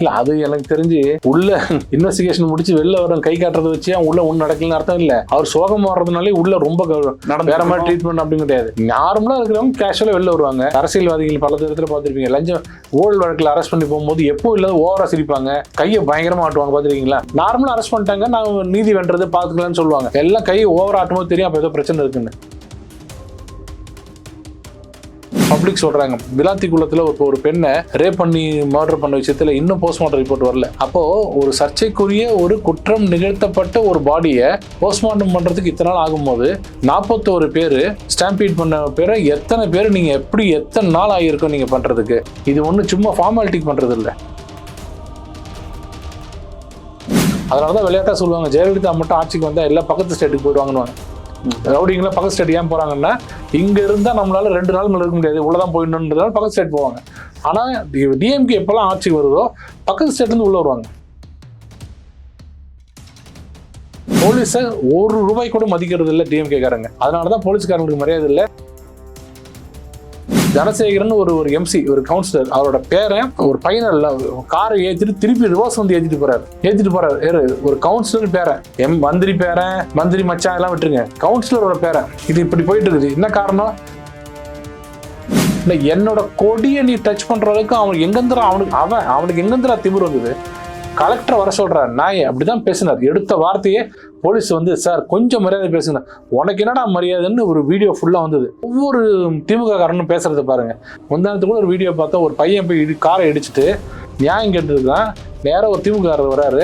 இல்ல அது எனக்கு தெரிஞ்சு உள்ள இன்வெஸ்டிகேஷன் முடிச்சு வெளில வர கை காட்டுறதை வச்சு உள்ள ஒன்றும் நடக்கலன்னு அர்த்தம் இல்ல. அவர் சோகம் வர்றதுனாலே உள்ள ரொம்ப வேற மாதிரி ட்ரீட்மெண்ட் அப்படின்னு கிடையாது. நார்மலா இருக்கிறவங்க கேஷுவலா வெளில வருவாங்க. அரசியல்வாதிகள் பல இடத்துல பார்த்துருப்பீங்க, லஞ்சம் ஊழல் வழக்கில் அரெஸ்ட் பண்ணி போகும்போது எப்போ இல்லாத ஓவரா சிரிப்பாங்க, கையை பயங்கரமா ஆட்டுவாங்க. பார்த்துருக்கீங்களா? நார்மலா அரெஸ்ட் பண்ணிட்டாங்க, நான் நீதி வென்றது பார்த்துக்கலாம்னு சொல்லுவாங்க. எல்லாம் கை ஓவரா ஆட்டும் போது தெரியும் அப்ப ஏதோ பிரச்சனை இருக்குன்னு. பப்ளிக் சொல்றாங்க விளாத்திக்குளத்துல ஒரு பெண்ணை ரேப் பண்ணி மர்டர் பண்ண விஷயத்துல இன்னும் போஸ்ட்மார்ட்டம் ரிப்போர்ட் வரல. அப்போ ஒரு சர்ச்சைக்குரிய ஒரு குற்றம் நிகழ்த்தப்பட்ட ஒரு பாடியை போஸ்ட்மார்ட்டம் பண்றதுக்கு இத்தனை நாள் ஆகும்போது 41 பேர் ஸ்டாம்பீட் பண்ண பேரை எத்தனை பேர் நீங்க எப்படி எத்தனை நாள் ஆகியிருக்கும் நீங்க பண்றதுக்கு? இது ஒண்ணு சும்மா ஃபார்மாலிட்டிக்கு பண்றது இல்லை. அதனாலதான் விளையாட்டா சொல்லுவாங்க ஜெயலலிதா மட்டும் ஆட்சிக்கு வந்தா எல்லா பக்கத்து ஸ்டேட்டுக்கு போயிடுவாங்கன்னு. ரவுடிங்களா பக்கத்து ஸ்டேட் ஏன் போறாங்கன்னா, இங்க இருந்தா நம்மளால 2 நாள் மேல இருக்க முடியாது, உள்ளதான் போயிடணுன்றதால பக்கத்து ஸ்டேட் போவாங்க. ஆனா டிஎம்கே எப்பெல்லாம் ஆட்சிக்கு வருதோ பக்கத்து ஸ்டேட்ல இருந்து உள்ள வருவாங்க. போலீஸை ₹1 கூட மதிக்கிறது இல்லை டிஎம்கே காரங்க. அதனாலதான் போலீஸ்காரங்களுக்கு மரியாதை இல்லை. தனசேகரன் ஒரு எம்சி, ஒரு கவுன்சிலர், அவரோட பேரை ஒரு பையனல்ல காரை ஏற்றிட்டு திருப்பி ரிவர்ஸ் வந்து ஏற்றிட்டு போறாரு. ஒரு கவுன்சிலர் பேரை, மந்திரி பேரை, மந்திரி மச்சான் எல்லாம் விட்டுருங்க, கவுன்சிலரோட பேரை. இது இப்படி போயிட்டு இருக்குது. என்ன காரணம்? என்னோட கொடியை நீ டச் பண்ற அளவுக்கு அவனுக்கு எங்கந்திரா திமிர் வந்தது. கலெக்டர் வர சொல்றாரு, நாய் அப்படிதான் பேசினார். எடுத்த வார்த்தையே போலீஸ் வந்து, சார் கொஞ்சம் மரியாதை பேசுங்க, உனக்கு என்னடா மரியாதைன்னு ஒரு வீடியோ ஃபுல்லா வந்தது. ஒவ்வொரு திமுக காரனும் பேசுறத பாருங்க. முந்தானத்துக்கு கூட ஒரு வீடியோ பார்த்தா ஒரு பையன் போய் காரை இடிச்சுட்டு நியாயம் கேட்டுருக்கான். நேரம் ஒரு திமுக காரர் வராரு.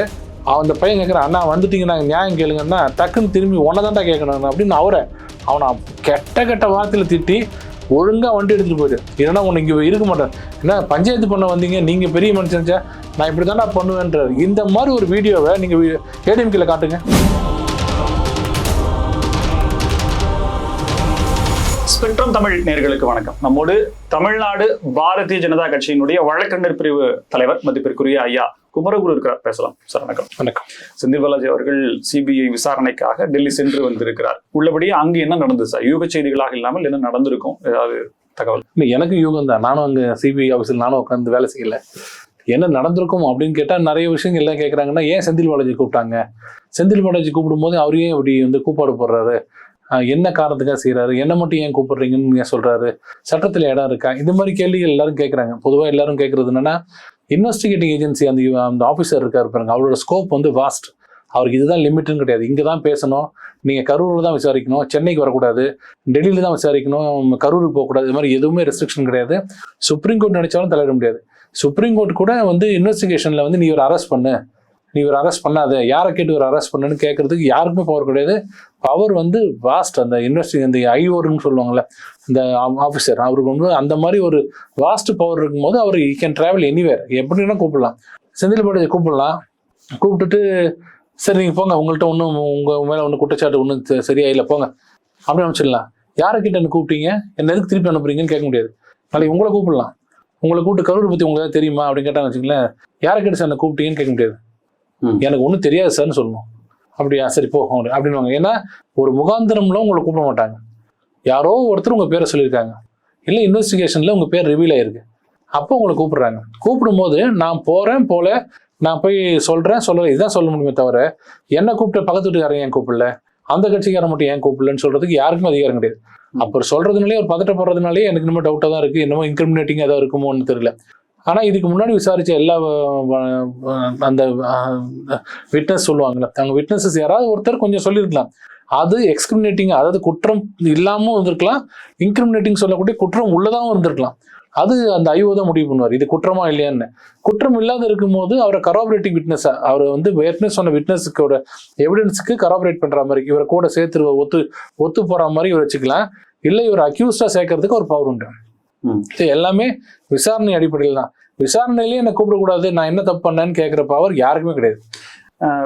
அந்த பையன் கேட்குறான், அண்ணா வந்துட்டீங்க நாங்கள் நியாயம் கேளுங்கன்னா, டக்குன்னு திரும்பி ஒன்னதான்டா கேட்கணும் அப்படின்னு அவனை கெட்ட வார்த்தையில திட்டி ஒழுங்கா வண்டி எடுத்துட்டு போயிடு, இல்லைன்னா உனக்கு இங்க இருக்க மாட்டேன், என்ன பஞ்சாயத்து பண்ண வந்தீங்க, நீங்க பெரிய மனுஷன், நான் இப்படி தானே பண்ணுவேன்றாரு. இந்த மாதிரி ஒரு வீடியோவை நீங்க ஏடிஎம்கேல காட்டுங்க. ஸ்பெக்ட்ரம் தமிழ் நேயர்களுக்கு வணக்கம். நம்மோடு தமிழ்நாடு பாரதிய ஜனதா கட்சியினுடைய வழக்கறிஞர் பிரிவு தலைவர் மதிப்பிற்குரிய ஐயா குமரகுரு இருக்கிறார். பேசலாம் சார். வணக்கம். வணக்கம். செந்தில் பாலாஜி அவர்கள் சிபிஐ விசாரணைக்காக டெல்லி சென்று வந்திருக்கிறார். உள்ளபடியே அங்கு என்ன நடந்தது சார்? யூக செய்திகளாக இல்லாமல் என்ன நடந்திருக்கும், ஏதாவது தகவல்? எனக்கு யூகம் தான். நானும் அங்க சிபிஐ ஆஃபீஸில் நானும் உட்காந்து வேலை செய்யல. என்ன நடந்திருக்கும் அப்படின்னு கேட்டா நிறைய விஷயங்கள் எல்லாம் கேட்கறாங்கன்னா, ஏன் செந்தில் பாலாஜி கூப்பிட்டாங்க, செந்தில் பாலாஜி கூப்பிடும்போது அவரையே இப்படி கூப்பாடு போடுறாரு, என்ன காரணத்துக்காக செய்யறாரு, என்ன மட்டும் ஏன் கூப்பிடுறீங்கன்னு ஏன் சொல்றாரு, சட்டத்துல இடம் இருக்கா, இது மாதிரி கேள்விகள் எல்லாரும் கேட்கறாங்க. பொதுவா எல்லாரும் கேட்கறது என்னன்னா, இன்வெஸ்டிகேட்டிங் ஏஜென்சி அந்த ஆஃபீஸர் இருக்காரு பாருங்க, அவரோட ஸ்கோப் வந்து வாஸ்ட். அவருக்கு இதுதான் லிமிட்னு கிடையாது. இங்கே தான் பேசணும், நீங்கள் கரூரில் தான் விசாரிக்கணும், சென்னைக்கு வரக்கூடாது, டெல்லியில் தான் விசாரிக்கணும், கரூருக்கு போகக்கூடாது, இது மாதிரி எதுவுமே ரெஸ்ட்ரிக்ஷன் கிடையாது. சுப்ரீம் கோர்ட் நினைச்சாலும் தலையிட முடியாது. சுப்ரீம் கோர்ட் கூட இன்வெஸ்டிகேஷன்ல நீ ஒரு அரெஸ்ட் பண்ணு, நீ ஒரு அரெஸ்ட் பண்ணாத, யாரை கேட்டு ஒரு அரெஸ்ட் பண்ணுன்னு கேட்கறதுக்கு யாருக்குமே பவர் கிடையாது. Power waste. அந்த அந்த ஐஓர்னு சொல்லுவாங்கல்ல, இந்த ஆஃபீஸர், அவருக்கு அந்த மாதிரி ஒரு வாஸ்ட் பவர் இருக்கும்போது அவர் கேன் டிராவல் எனிவேர், எப்படின்னா கூப்பிடலாம். செந்தில் பாலாஜி கூப்பிடலாம். கூப்பிட்டுட்டு சரி நீங்கள் போங்க, உங்கள்கிட்ட ஒன்றும் உங்கள் மேலே ஒன்றும் குற்றச்சாட்டு ஒன்றும் சரியா இல்லை, போங்க அப்படின்னு அனுப்பிச்சிடலாம். யாரை கிட்ட என்ன கூப்பிட்டீங்க, என்ன எதுக்கு திருப்பி அனுப்புறீங்கன்னு கேட்க முடியாது. நாளைக்கு உங்களை கூப்பிடலாம். உங்களை கூப்பிட்டு கரூர் பற்றி உங்களுக்கு ஏதாவது தெரியுமா அப்படின்னு கேட்டாங்க வச்சுங்களேன், யாரை கிட்ட சார் என்ன கூப்பிட்டீங்கன்னு கேட்க முடியாது. எனக்கு ஒன்றும் தெரியாது சார்னு சொல்லணும். அப்படியா, சரி போ அப்படின்வாங்க. ஏன்னா ஒரு முகாந்திரம்ல உங்களை கூப்பிட மாட்டாங்க. யாரோ ஒருத்தர் உங்கள் பேரை சொல்லியிருக்காங்க, இல்லை இன்வெஸ்டிகேஷனில் உங்கள் பேர் ரிவீல் ஆயிருக்கு, அப்போ உங்களை கூப்பிடுறாங்க. கூப்பிடும்போது நான் போகிறேன் போல, நான் போய் சொல்கிறேன் சொல்லலை இதுதான் சொல்ல முடியுமே தவிர, என்ன கூப்பிட்ட பக்கத்து வீட்டுக்காரன் ஏன் கூப்பிடல, அந்த கட்சிக்காரன் மட்டும் ஏன் கூப்பிடலன்னு சொல்கிறதுக்கு யாருக்குமே அதிகாரம் கிடையாது. அப்புறம் சொல்கிறதுனாலே ஒரு பதட்டப்படுறதுனாலே எனக்கு இன்னும் டவுட்டாக தான் இருக்குது, என்னமோ இன்கிரிமினேட்டிங் ஏதாவது இருக்குமோன்னு தெரியல. ஆனால் இதுக்கு முன்னாடி விசாரிச்ச எல்லா அந்த விட்னஸ் சொல்லுவாங்கல்ல, அவங்க விட்னஸஸ் யாராவது ஒருத்தர் கொஞ்சம் சொல்லியிருக்கலாம். அது எக்ஸ்கிரிமினேட்டிங், அதாவது குற்றம் இல்லாமல் இருந்திருக்கலாம், இன்கிரிமினேட்டிங் சொல்லக்கூடிய குற்றம் உள்ளதாகவும் இருந்திருக்கலாம். அது அந்த ஐஓ தான் முடிவு பண்ணுவார் இது குற்றமா இல்லையான்னு. குற்றம் இல்லாத இருக்கும்போது அவரை கராபரேட்டிங் விட்னஸா, அவர் ஏற்கனவே சொன்ன விட்னஸுக்கோட எவிடன்ஸுக்கு கராபரேட் பண்ற மாதிரி, இவரை கூட சேர்த்து ஒத்து போற மாதிரி இவர் வச்சுக்கலாம். இல்லை இவர் அக்யூஸ்டா சேர்க்கறதுக்கு ஒரு பவர் உண்டு. எல்லாமே விசாரணை அடிப்படையில் தான். விசாரணையிலேயே என்ன கூப்பிடக்கூடாது, நான் என்ன தப்பு பண்ணேன்னு கேட்கிற பவர் யாருக்குமே கிடையாது.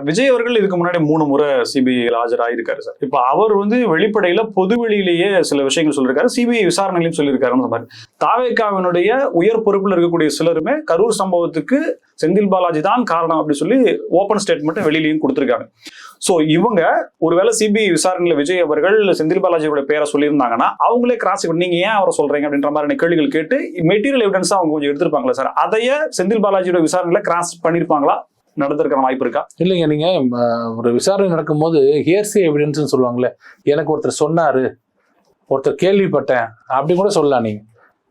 விஜய் அவர்கள் இதுக்கு முன்னாடி 3 முறை சிபிஐ ஆஜராயிருக்காரு சார். இப்ப அவர் வந்து வெளிப்படையில பொதுவெளியிலேயே சில விஷயங்கள் சொல்லியிருக்காரு, சிபிஐ விசாரணையிலும் சொல்லியிருக்காருன்னு மாதிரி. தாவேகாவினுடைய உயர் பொறுப்பில் இருக்கக்கூடிய சிலருமே கரூர் சம்பவத்துக்கு செந்தில் பாலாஜி தான் காரணம் அப்படி சொல்லி ஓபன் ஸ்டேட்மெண்ட் வெளியிலையும் கொடுத்திருக்காங்க. சோ இவங்க ஒருவேளை சிபிஐ விசாரணையில விஜய் அவர்கள் செந்தில் பாலாஜியோட பேரை சொல்லியிருந்தாங்கன்னா அவங்களே கிராஸ் நீங்க ஏன் அவரை சொல்றீங்க அப்படின்ற மாதிரி கேள்விகள் கேட்டு மெட்டீரியல் எவிடன்ஸா அவங்க கொஞ்சம் எடுத்திருப்பாங்களா சார்? அதையே செந்தில் பாலாஜியோட விசாரணையில கிராஸ் பண்ணிருப்பாங்களா? நடந்திருக்கிற வாய்ப்பு இருக்கா? இல்லைங்க, நீங்க ஒரு விசாரணை நடக்கும்போது ஹியர்சே எவிடன்ஸ் சொல்லுவாங்களே, எனக்கு ஒருத்தர் சொன்னாரு, ஒருத்தர் கேள்விப்பட்டேன் அப்படி கூட சொல்லலாம் நீங்க.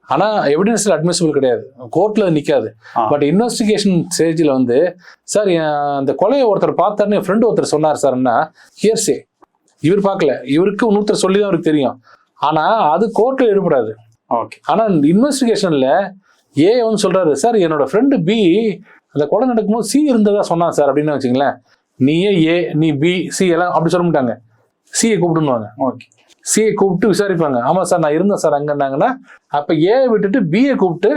ஆனா எவிடன்ஸ்ல அட்மிசிபிள் கிடையாது, கோர்ட்ல நிக்காது. பட் இன்வெஸ்டிகேஷன் ஸ்டேஜ்ல வந்து சார் அந்த கொலையை ஒருத்தர் பார்த்தாருன்னு என் ஃப்ரெண்டு ஒருத்தர் சொன்னார் சார்னா ஹியர்சே. இவர் பார்க்கல, இவருக்கு இன்னொருத்தர் சொல்லி தான் அவருக்கு தெரியும். ஆனா அது கோர்ட்ல எடுபடாது. ஓகே. ஆனா இன்வெஸ்டிகேஷன்ல ஏ வந்து சொல்றாரு, சார் என்னோட ஃப்ரெண்டு பி அந்த கொலை நடக்கும்போது சி இருந்ததா சொன்னான் சார் அப்படின்னு வச்சுங்களேன். நீயே ஏ, நீ பி, சி எல்லாம் அப்படி சொல்ல மாட்டாங்க. சியை கூப்பிட்டுருவாங்க. ஓகே. சியை கூப்பிட்டு விசாரிப்பாங்க. ஆமா சார் நான் இருந்தேன் சார் அங்கன்னாங்கன்னா, அப்ப ஏ விட்டுட்டு பிஏ கூப்பிட்டு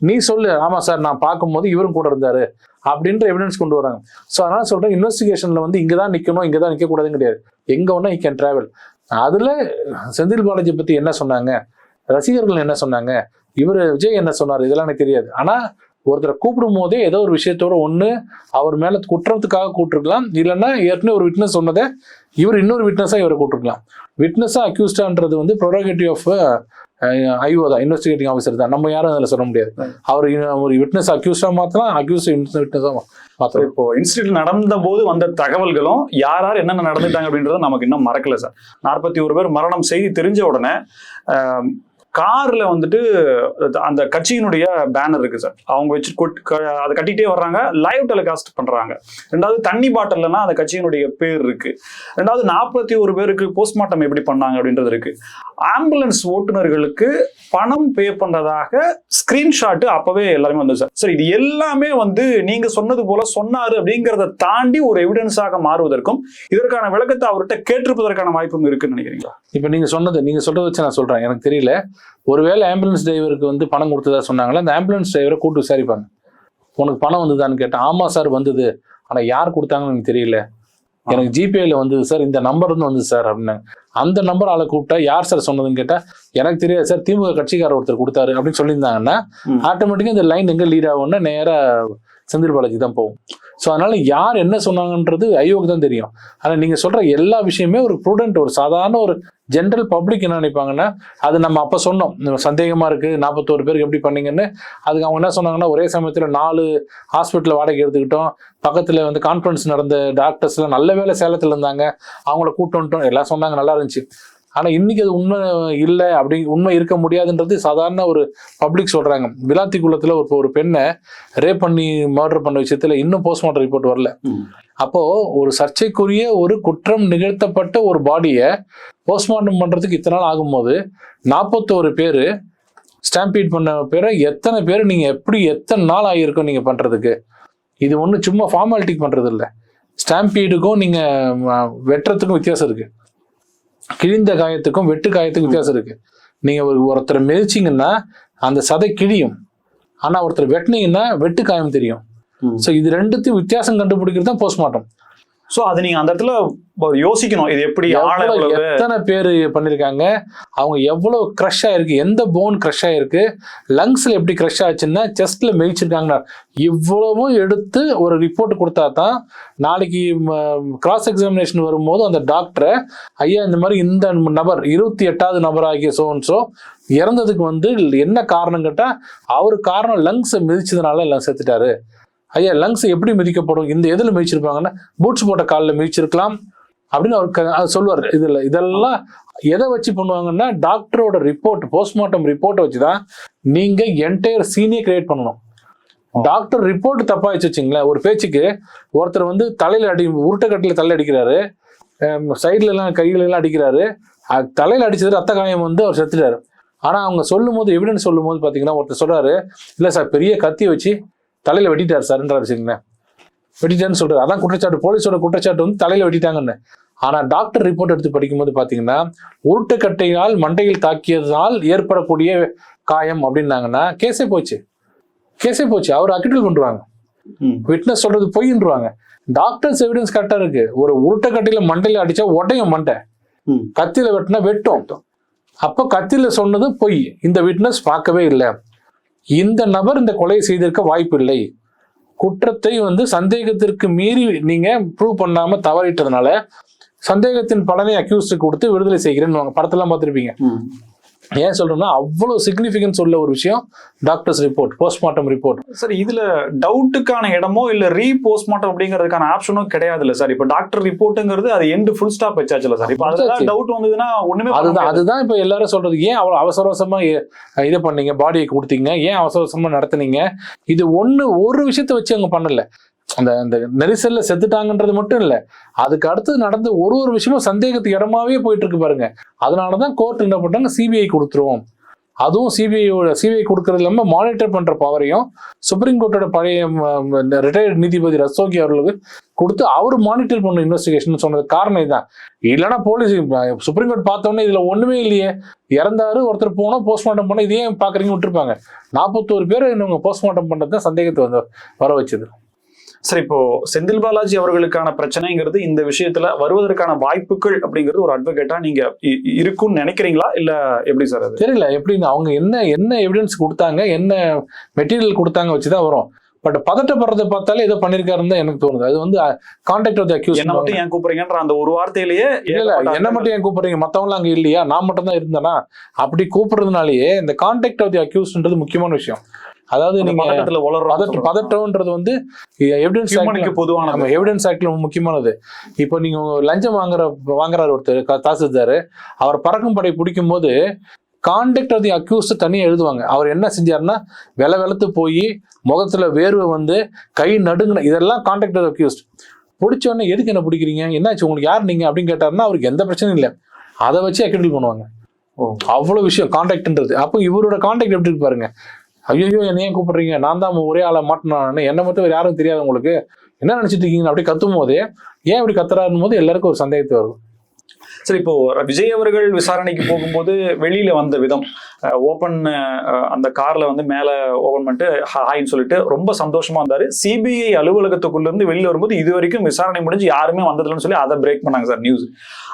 நீ சொல்லு, ஆமா சார் நான் பார்க்கும்போது இவரும் கூட இருந்தாரு அப்படின்ற எவிடன்ஸ் கொண்டு வராங்க. ஸோ அதனால சொல்றேன், இன்வெஸ்டிகேஷன்ல வந்து இங்கதான் நிக்கணும், இங்கதான் நிக்க கூடாதுன்னு கிடையாது. எங்க ஒன்னா he can travel. அதுல செந்தில் பாலாஜி பத்தி என்ன சொன்னாங்க, ரசிகர்கள் என்ன சொன்னாங்க, இவர் விஜய் என்ன சொன்னார், இதெல்லாம் எனக்கு தெரியாது. ஆனா ஒருத்தரை கூப்பிடும் போதே ஏதோ ஒரு விஷயத்தோட ஒண்ணு அவர் மேல குற்றத்துக்காக கூப்பிட்டுருக்கலாம், இல்லைன்னா ஏற்கனவே ஒரு விட்னஸ் சொன்னதை இவர் இன்னொரு விட்னஸா இவரை கூப்பிட்டுருக்கலாம். விட்னஸா அக்யூஸ்டான்றது வந்து ப்ரொரோகேட்டிவ் ஆஃப் ஐஓ தான், இன்வெஸ்டிகேட்டிங் ஆஃபீஸர் தான். நம்ம யாரும் அதில் சொல்ல முடியாது. அவர் ஒரு விட்னஸ் அக்யூஸ்டா மாத்தலாம், அக்யூஸ்ட் விட்னஸா மாத்தலாம். இப்போ இன்ஸ்டிடியூட் நடந்த போது வந்த தகவல்களும் யார் யார் என்னென்ன நடந்துட்டாங்க அப்படின்றத நமக்கு இன்னும் மறக்கல சார். 41 பேர் மரணம் செய்தி தெரிஞ்ச உடனே கார்ல வந்துட்டு அந்த கட்சியினுடைய பேனர் இருக்கு சார், அவங்க வச்சு அதை கட்டிட்டே வர்றாங்க, லைவ் டெலிகாஸ்ட் பண்றாங்க. ரெண்டாவது தண்ணி பாட்டில்லாம் அந்த கட்சியினுடைய பேர் இருக்கு. ரெண்டாவது 41 பேருக்கு போஸ்ட்மார்ட்டம் எப்படி பண்ணாங்க அப்படின்றது இருக்கு. ஆம்புலன்ஸ் ஓட்டுநர்களுக்கு பணம் பே பண்றதாக ஸ்கிரீன்ஷாட் அப்பவே எல்லாருமே வந்து சார். சார் இது எல்லாமே வந்து நீங்க சொன்னது போல சொன்னாரு அப்படிங்கறத தாண்டி ஒரு எவிடன்ஸாக மாறுவதற்கும் இதற்கான விளக்கத்தை அவர்கிட்ட கேட்டிருப்பதற்கான வாய்ப்பும் இருக்குன்னு நினைக்கிறீங்களா? இப்ப நீங்க சொல்றதை வச்சு நான் சொல்றேன், எனக்கு தெரியல. ஒருவேளை ஆம்புலன்ஸ் டிரைவருக்கு வந்து பணம் கொடுத்ததா சொன்னாங்களா, அந்த ஆம்புலன்ஸ் டிரைவரை கூட்டு விசாரிப்பாங்க. உனக்கு பணம் வந்ததான்னு கேட்டேன். ஆமா சார் வந்தது, ஆனா யார் கொடுத்தாங்கன்னு எனக்கு தெரியல, எனக்கு ஜிபேல வந்தது சார், இந்த நம்பர் இருந்து வந்தது சார் அப்படின்னாங்க. அந்த நம்பர் ஆளை கூப்பிட்டா யார் சார் சொன்னதுன்னு கேட்டா எனக்கு தெரியாது சார், திமுக கட்சிக்காரர் ஒருத்தர் கொடுத்தாரு அப்படின்னு சொல்லியிருந்தாங்கன்னா ஆட்டோமேட்டிக்கா இந்த லைன் எங்க லீட் ஆகும்னா நேரா செந்தில் பாலாஜி தான் போகும். ஸோ அதனால யார் என்ன சொன்னாங்கன்றது ஐயோக்கு தான் தெரியும். ஆனால் நீங்க சொல்ற எல்லா விஷயமே ஒரு ப்ரூடென்ட், ஒரு சாதாரண ஒரு ஜென்ரல் பப்ளிக் என்ன நினைப்பாங்கன்னா, அது நம்ம அப்ப சொன்னோம் சந்தேகமா இருக்கு 41 பேருக்கு எப்படி பண்ணீங்கன்னு. அதுக்கு அவங்க என்ன சொன்னாங்கன்னா, ஒரே சமயத்துல 4 ஹாஸ்பிட்டல் வாடகை எடுத்துக்கிட்டோம், பக்கத்துல வந்து கான்ஃபரன்ஸ் நடந்த டாக்டர்ஸ் எல்லாம் நல்ல வேலை சேலத்துல இருந்தாங்க, அவங்கள கூட்டு வந்துட்டோம் எல்லாம் சொன்னாங்க, நல்லா இருந்துச்சு. ஆனா இன்னைக்கு அது உண்மை இல்லை, அப்படி உண்மை இருக்க முடியாதுன்றது சாதாரண ஒரு பப்ளிக் சொல்றாங்க. விளாத்திக்குளத்துல ஒரு பெண்ணை ரேப் பண்ணி மர்டர் பண்ண விஷயத்துல இன்னும் போஸ்ட்மார்ட்டம் ரிப்போர்ட் வரல. அப்போ ஒரு சர்ச்சைக்குரிய ஒரு குற்றம் நிகழ்த்தப்பட்ட ஒரு பாடியை போஸ்ட்மார்ட்டம் பண்றதுக்கு இத்தனை நாள் ஆகும்போது 41 பேரு ஸ்டாம்பீட் பண்ண பேரை எத்தனை பேர் நீங்க எப்படி எத்தனை நாள் ஆகியிருக்கும் நீங்க பண்றதுக்கு? இது ஒண்ணு சும்மா ஃபார்மாலிட்டிக்கு பண்றது இல்லை. ஸ்டாம்பீடுக்கும் நீங்க வெட்டுறதுக்கும் வித்தியாசம் இருக்கு, கிழிந்த காயத்துக்கும் வெட்டு காயத்துக்கும் வித்தியாசம் இருக்கு. நீங்க ஒருத்தரை மிதிச்சிங்கன்னா அந்த சதை கிழியும், ஆனா ஒருத்தர் வெட்டினீங்கன்னா வெட்டு காயம் தெரியும். ஸோ இது ரெண்டுத்தையும் வித்தியாசம் கண்டுபிடிக்கிறது தான் போஸ்ட்மார்ட்டம். ஸோ அது நீங்க அந்த இடத்துல யோசிக்கணும், இது எப்படி எத்தனை பேர் பண்ணிருக்காங்க, அவங்க எவ்வளவு கிரஷ் ஆயிருக்கு, எந்த போன் கிரஷ் ஆயிருக்கு, லங்ஸ்ல எப்படி கிரஷ் ஆச்சுன்னா செஸ்ட்ல மெதிச்சிருக்காங்க, இவ்வளவும் எடுத்து ஒரு ரிப்போர்ட் கொடுத்தா தான் நாளைக்கு கிராஸ் எக்ஸாமினேஷன் வரும்போது அந்த டாக்டரை ஐயா இந்த மாதிரி இந்த நபர் 28வது நபர் ஆகிய சோன்சோ இறந்ததுக்கு வந்து என்ன காரணம் கேட்டா அவரு காரணம் லங்ஸை மிதிச்சதுனால எல்லாம் செத்துட்டாரு. ஐயா லங்ஸ் எப்படி மிதிக்கப்படும், இந்த எதுல மிதிச்சிருப்பாங்கன்னா பூட்ஸ் போட்ட காலில் மிதிச்சிருக்கலாம் அப்படின்னு அவர் சொல்லுவார். இதெல்லாம் எதை வச்சு பண்ணுவாங்கன்னா டாக்டரோட ரிப்போர்ட், போஸ்ட்மார்ட்டம் ரிப்போர்ட்டை வச்சுதான் நீங்க என்டையர் சீனியை கிரியேட் பண்ணணும். டாக்டர் ரிப்போர்ட் தப்பா வச்சுங்களேன், ஒரு பேச்சுக்கு ஒருத்தர் வந்து தலையில உருட்டைக்கட்டில தலை அடிக்கிறாரு, சைட்ல எல்லாம் கையில எல்லாம் அடிக்கிறாரு, தலையில அடிச்சது ரத்த காயம் வந்து அவர் செத்துட்டாரு. ஆனா அவங்க சொல்லும் போது எவிடன்ஸ் சொல்லும் போது பாத்தீங்கன்னா ஒருத்தர் சொல்றாரு, இல்ல சார் பெரிய கத்தியை வச்சு தலையில வெட்டிட்டாரு சார்ன்றாரு வச்சுங்களேன், வெட்டிட்டாருன்னு சொல்றாரு. அதான் குற்றச்சாட்டு, போலீஸோட குற்றச்சாட்டு வந்து தலையில வெட்டிட்டாங்கன்னு. ஆனா டாக்டர் ரிப்போர்ட் எடுத்து படிக்கும்போது பாத்தீங்கன்னா உருட்டுக்கட்டையால் மண்டையில் தாக்கியதால் ஏற்படக்கூடிய காயம் அப்படின்னாங்கன்னா கேஸே போச்சு. அவர் அக்யூட்டல் பண்றாங்க. விட்னஸ் சொல்றது பொய்ன்றுவாங்க. டாக்டர்ஸ் எவிடன்ஸ் கரெக்டா இருக்கு. ஒரு உருட்டை கட்டியில மண்டையில அடிச்சா உடையும் மண்டை, கத்தியில வெட்டினா வெட்டும். அப்போ கத்தியில சொன்னது பொய். இந்த விட்னஸ் பார்க்கவே இல்லை. இந்த நபர் இந்த கொலை செய்திருக்க வாய்ப்பு இல்லை. குற்றத்தை சந்தேகத்திற்கு மீறி நீங்க ப்ரூவ் பண்ணாம தவறிட்டதுனால சந்தேகத்தின் பலனை அக்யூஸ்டுக்கு கொடுத்து விடுதலை செய்கிறேன்னு படத்தெல்லாம் பார்த்துருப்பீங்க. ஏன் சொல்றேன்னா அவ்வளவு சிக்னிபிகன்ஸ் உள்ள ஒரு விஷயம் doctors report, postmortem report. Sir இதுல டவுட்டுக்கான இடமோ இல்ல போஸ்ட்மார்ட்டம் அப்படிங்கிறதுக்கான ஆப்ஷனும் கிடையாது இல்ல சார். இப்ப டாக்டர் ரிப்போர்ட்டுங்கிறது அது எண்டு ஃபுல் ஸ்டாப் வச்சாச்சுல சார். இப்ப அதுதான் டவுட் வந்ததுன்னா ஒண்ணுமே அதுதான் இப்ப எல்லாரும் சொல்றது. ஏன் அவ்வளவு அவசர அவசரமா இதை பண்ணீங்க, பாடியை கொடுத்தீங்க, ஏன் அவசர அவசரமா நடத்துனீங்க? இது ஒரு விஷயத்த வச்சு அவங்க பண்ணல. அந்த நெரிசல்ல செத்துட்டாங்கன்றது மட்டும் இல்ல, அதுக்கு அடுத்து நடந்த ஒரு விஷயமும் சந்தேகத்துக்கு இடமாவே போயிட்டு இருக்கு பாருங்க. அதனாலதான் கோர்ட் என்ன பண்ணாங்க, சிபிஐ கொடுத்துருவோம். அதுவும் சிபிஐ கொடுக்கறது இல்லாம மானிட்டர் பண்ற பவரையும் சுப்ரீம் கோர்ட்டோட பழைய ரிட்டையர்ட் நீதிபதி ரஸ்தோகி அவர்களுக்கு கொடுத்து அவர் மானிட்டர் பண்ண இன்வெஸ்டிகேஷன் சொன்னது காரணம் இதுதான். இல்லைன்னா போலீஸ் சுப்ரீம் கோர்ட் பார்த்தோன்னே இதுல ஒண்ணுமே இல்லையே, இறந்தாரு ஒருத்தர் போனோம் போஸ்ட்மார்ட்டம் பண்ண, இதே பாக்குறீங்க விட்டுருப்பாங்க. 41 பேர் இவங்க போஸ்ட்மார்ட்டம் பண்றது சந்தேகத்தை வர வச்சது. சரி, இப்போ செந்தில் பாலாஜி அவர்களுக்கான பிரச்சனைங்கிறது இந்த விஷயத்துல வருவதற்கான வாய்ப்புகள் அப்படிங்கிறது ஒரு அட்வொகேட்டா நீங்க இருக்கும்னு நினைக்கிறீங்களா, இல்ல எப்படி சார்? அது தெரியல எப்படின்னு அவங்க என்ன எவிடன்ஸ் கொடுத்தாங்க, என்ன மெட்டீரியல் கொடுத்தாங்க வச்சுதான் வரும். பட் பதட்டப்படுறதை பார்த்தாலே ஏதோ பண்ணிருக்காருன்னு தான் எனக்கு தோணுது. அது கான்டாக்ட் ஆஃப் தி அக்யூஸ்ட். என்ன மட்டும் ஏன் கூப்பிடுறீங்கன்ற அந்த ஒரு வார்த்தையிலேயே இல்ல என்ன மட்டும் ஏன் கூப்பிடுறீங்க, மத்தவங்க அங்க இல்லையா, நான் மட்டும் தான் இருந்தேனா, அப்படி கூப்பிடுறதுனாலயே இந்த கான்டாக்ட் ஆஃப் தி அக்யூஸ்ட்ன்றது முக்கியமான விஷயம். அதாவது நீங்க பதட்டம்ன்றது எவிடன்ஸ் பொதுவான எவிடன்ஸ் ஆக்ட்ல முக்கியமானது. இப்போ நீங்க லஞ்சம் வாங்குறாரு ஒருத்தர் தாசில்தார், அவர் பறக்கும் படை பிடிக்கும் போது கான்டாக்ட் ஆஃப் தி அக்யூஸ்ட் தனியா எழுதுவாங்க. அவர் என்ன செஞ்சாருன்னா வெளுத்து போய் முகத்துல வேர்வை கை நடுங்கின, இதெல்லாம் கான்டாக்ட் ஆஃப் அக்யூஸ்ட். பிடிச்ச உடனே எதுக்கு என்ன பிடிக்கிறீங்க, என்னாச்சு உங்களுக்கு, யார் நீங்க அப்படின்னு கேட்டாருன்னா அவருக்கு எந்த பிரச்சனையும் இல்லை, அதை வச்சு அக்யூட் பண்ணுவாங்க. அவ்வளவு விஷயம் கான்டாக்ட்ன்றது. அப்போ இவரோட கான்டாக்ட் எப்படி இருக்கு பாருங்க. ஐயோ என்ன ஏன் கூப்பிடுறீங்க, நான் தான் ஒரே ஆளை மாட்டினான்னு, என்ன மட்டும் யாரும் தெரியாது உங்களுக்கு, என்ன நினைச்சிட்டு இருக்கீங்கன்னு அப்படி கத்தும் போது ஏன் இப்படி கத்துறாருன்னு போது எல்லாருக்கும் ஒரு சந்தேகத்தை வரும். சரி, இப்போ விஜய் அவர்கள் விசாரணைக்கு போகும்போது வெளியில வந்த விதம், ஓபன் அந்த கார்ல மேல ஓபன் பண்ணிட்டு ஹாய்ன்னு சொல்லிட்டு ரொம்ப சந்தோஷமா வந்தாரு. சிபிஐ அலுவலகத்துக்குள்ள இருந்து வெளியில வரும்போது இது வரைக்கும் விசாரணை முடிஞ்சு யாருமே வந்ததில்லைன்னு சொல்லி அதை பிரேக் பண்ணாங்க சார் நியூஸ்.